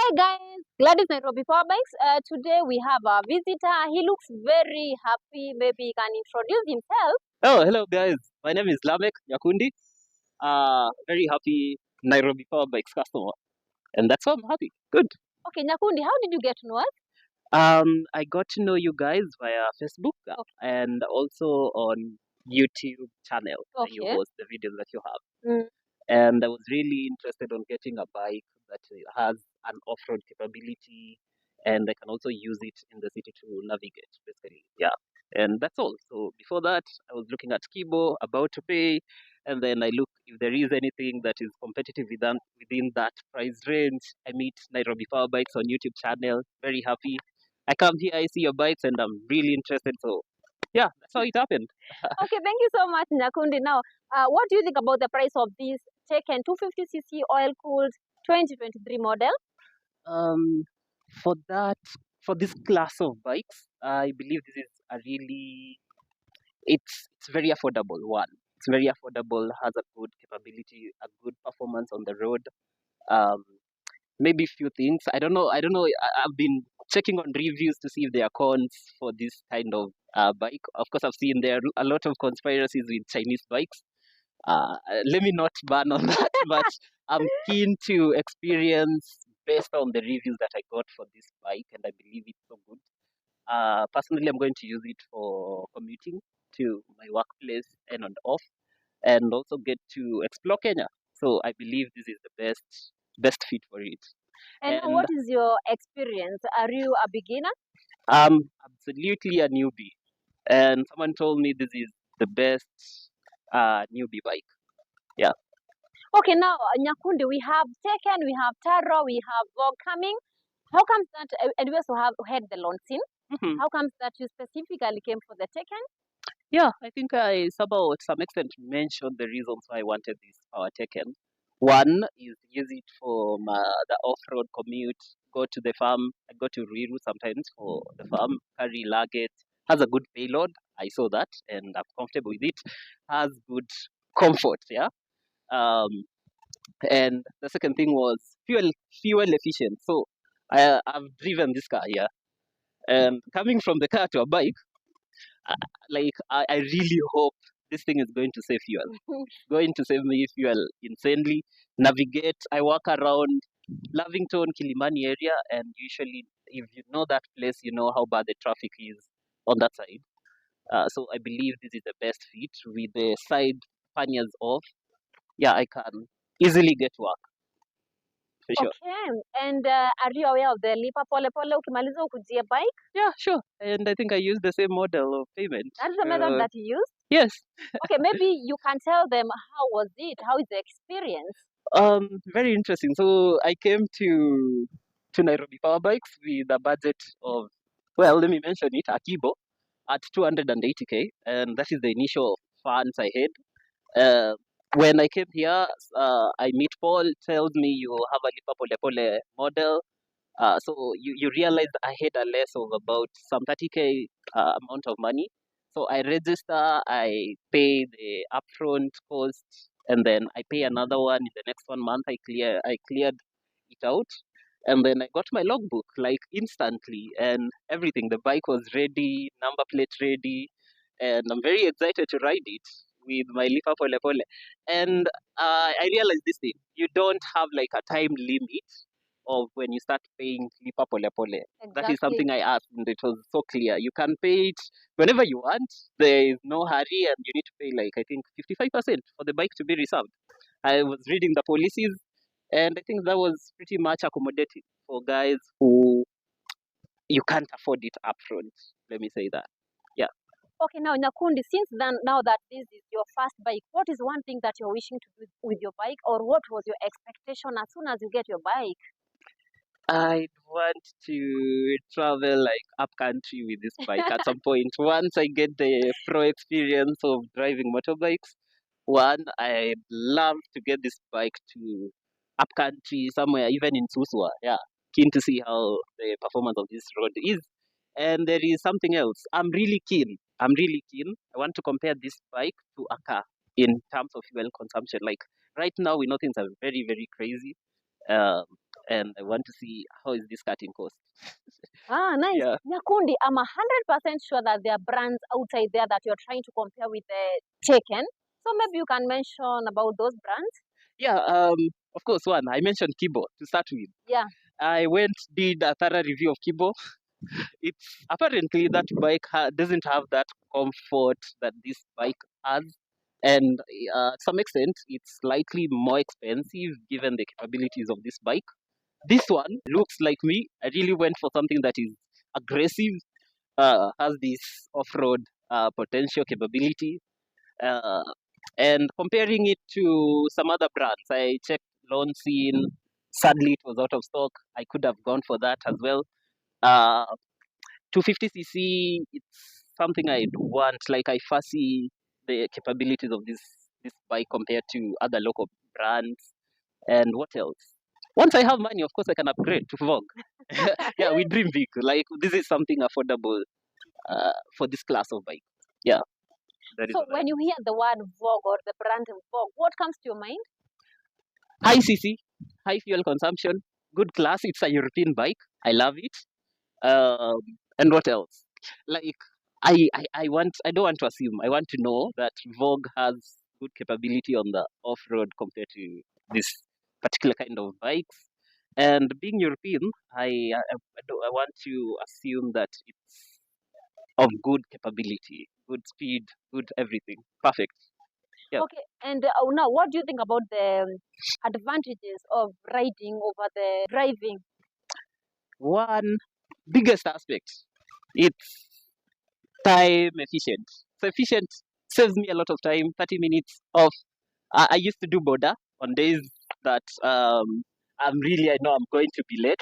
Hi guys, Gladys Nairobi Power Bikes. Today we have a visitor. He looks very happy. Maybe he can introduce himself. Oh, hello guys. My name is Lamek Nyakundi. Very happy Nairobi Power Bikes customer, and that's why I'm happy. Good. Okay, Nyakundi, how did you get to know us? I got to know you guys via Facebook and also on YouTube channel. You Okay. host the videos that you have, Mm. and I was really interested on getting a bike that has an off-road capability, and I can also use it in the city to navigate, basically. Yeah, and that's all. So before that, I was looking at Kibo, about to pay, and then I look if there is anything that is competitive within that price range. I meet Nairobi Power Bikes on YouTube channel. Very happy. I come here, I see your bikes, and I'm really interested. So yeah, that's how it happened. Okay, thank you so much, Nyakundi. Now, what do you think about the price of this Tekken 250cc oil-cooled 2023 model? Um, for that, for this class of bikes, I believe this is a really, it's very affordable one. It's very affordable, has a good capability, a good performance on the road. Um, maybe few things. I don't know. I've been checking on reviews to see if there are cons for this kind of bike. Of course, I've seen there are a lot of conspiracies with Chinese bikes. Let me not ban on that, but I'm keen to experience based on the reviews that I got for this bike, and I believe it's so good. Personally, I'm going to use it for commuting to my workplace and on off, and also get to explore Kenya. So I believe this is the best fit for it. And And what is your experience? Are you a beginner? I'm absolutely a newbie, and someone told me this is the best newbie bike. Yeah. Okay, now, Nyakundi, we have Tekken, we have Taro, we have Vogue coming. How comes that, and we also have had the Lonsin. Mhm. How comes that you specifically came for the Tekken? Yeah, I think I somehow, to some extent, mentioned the reasons why I wanted this power taken. One is use it for the off-road commute, go to the farm. I go to Ruiru sometimes for the farm, carry luggage, has a good payload. I saw that and I'm comfortable with it. Has good comfort, yeah. Um, and the second thing was fuel efficient. So I've driven this car here, and coming from the car to a bike, I really hope this thing is going to save fuel. Going to save me fuel insanely. Navigate. I walk around Lavington, Kilimani area, and usually, if you know that place, you know how bad the traffic is on that side. So I believe this is the best fit with the side panniers off. Yeah, I can easily get work for sure. Okay, and are you aware of the lipa pole pole ukimaliza ukujie bike? Yeah, sure. And I think I use the same model of payment. That is the method that you use? Yes. Okay, maybe you can tell them how was it? How is the experience? Very interesting. So I came to Nairobi Power Bikes with a budget of, well, let me mention it, Akibo, at 280K, and that is the initial funds I had. When I came here, I meet Paul, tells me you have a Lipa Pole Pole model. So you realize I had a less of about some 30K amount of money. So I register, I pay the upfront cost, and then I pay another one in the next 1 month. I cleared it out, and then I got my logbook like instantly, and everything. The bike was ready, number plate ready, and I'm very excited to ride it with my Lifa Pole Pole. And I realized this thing: you don't have like a time limit of when you start paying Lipa Pole Pole. That is something I asked, and it was so clear. You can pay it whenever you want. There is no hurry, and you need to pay like I think 55% for the bike to be reserved. I was reading the policies, and I think that was pretty much accommodating for guys who you can't afford it upfront. Let me say that. Yeah. Okay, now Nyakundi, since then, now that this is your first bike, what is one thing that you're wishing to do with your bike, or what was your expectation as soon as you get your bike? I want to travel like up country with this bike at some point. Once I get the pro experience of driving motorbikes, one, I'd love to get this bike to up country somewhere, even in Suswa. Yeah, keen to see how the performance of this road is. And there is something else. I'm really keen. I'm really keen. I want to compare this bike to a car in terms of fuel consumption. Like right now, we know things are very, very crazy. Um, and I want to see how is this cutting cost. Ah, nice. Yeah. Nyakundi, I'm 100% sure that there are brands outside there that you're trying to compare with the Tekken. So maybe you can mention about those brands. Yeah, of course, one, I mentioned Kibo to start with. Yeah. I did a thorough review of Kibo. It's apparently that bike doesn't have that comfort that this bike has. And to some extent, it's slightly more expensive given the capabilities of this bike. This one looks like me. I really went for something that is aggressive, has this off-road potential capability. Uh, and comparing it to some other brands, I checked Lone Scene. Sadly, it was out of stock. I could have gone for that as well. 250cc, it's something I'd want. Like I foresee the capabilities of this bike compared to other local brands. And what else? Once I have money, of course, I can upgrade to Vogue. Yeah, we dream big. Like this is something affordable for this class of bike. Yeah, that is So what I when you hear the word Vogue or the brand Vogue, what comes to your mind? high CC, high fuel consumption, good class. It's a European bike. I love it. Um, and what else? Like I don't want to assume. I want to know that Vogue has good capability on the off road compared to this particular kind of bikes. And being European, I want to assume that it's of good capability, good speed, good everything. Perfect. Yeah. Okay, and now what do you think about the advantages of riding over the driving? One biggest aspect, it's time efficient. So efficient saves me a lot of time, 30 minutes of I used to do border on days that I know I'm going to be late,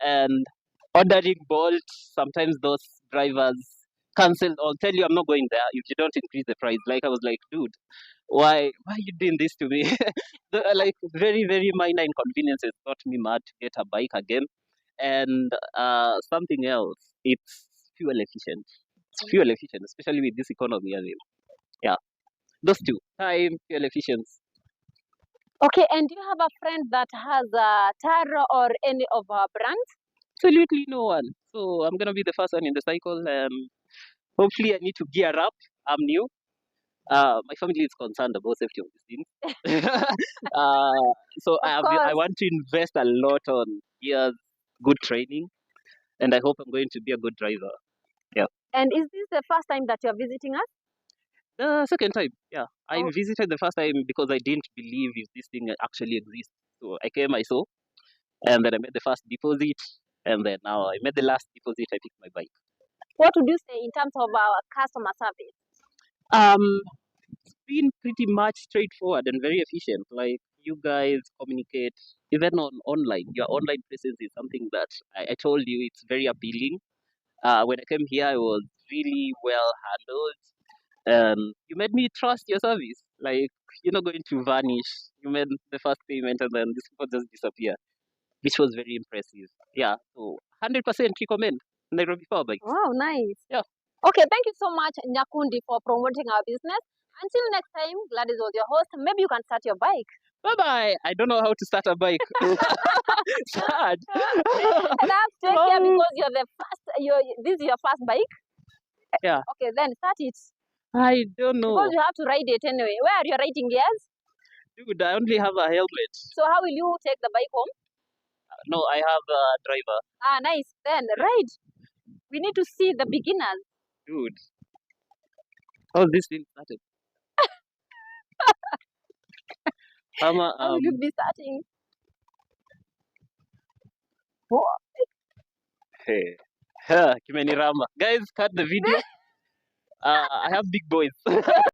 and ordering Bolt. Sometimes those drivers cancel or tell you I'm not going there if you don't increase the price. Like I was like, dude, why are you doing this to me? Like very minor inconveniences got me mad to get a bike again, and something else. It's fuel efficient. It's fuel efficient, especially with this economy. I mean, yeah, those two, time, fuel efficiency. Okay, and do you have a friend that has a Taro or any of our brands? Absolutely no one. So I'm gonna be the first one in the cycle. Hopefully, I need to gear up. I'm new. My family is concerned about safety of these things. So Of I course. want to invest a lot on gears, good training, and I hope I'm going to be a good driver. Yeah. And is this the first time that you're visiting us? The second time, yeah, I Oh, visited the first time because I didn't believe if this thing actually exists. So I came, I saw, and then I made the first deposit, and then now I made the last deposit. I picked my bike. what would you say in terms of our customer service? Um, it's been pretty much straightforward and very efficient. Like you guys communicate even on online. Your online presence is something that I told you it's very appealing. When I came here, I was really well handled, and you made me trust your service. Like you're not going to vanish. You made the first payment, and then these people just disappear, which was very impressive. Yeah, so 100% recommend Nairobi Power Bikes. Wow, nice. Yeah. Okay, thank you so much, Nyakundi, for promoting our business. Until next time, Gladys was your host. Maybe you can start your bike. Bye bye. I don't know how to start a bike. Sad. And I have to take care Oh, because you're the first. This is your first bike. yeah. Okay, then start it I don't because know. you have to ride it anyway. Where are your riding gears? Dude, I only have a helmet. So how will you take the bike home? No, I have a driver. Ah, nice. Then Yeah. ride. We need to see the beginners. Dude, how this thing started. Ama, How will you be starting? hey. Kimenirama. Guys, cut the video. I have big boys.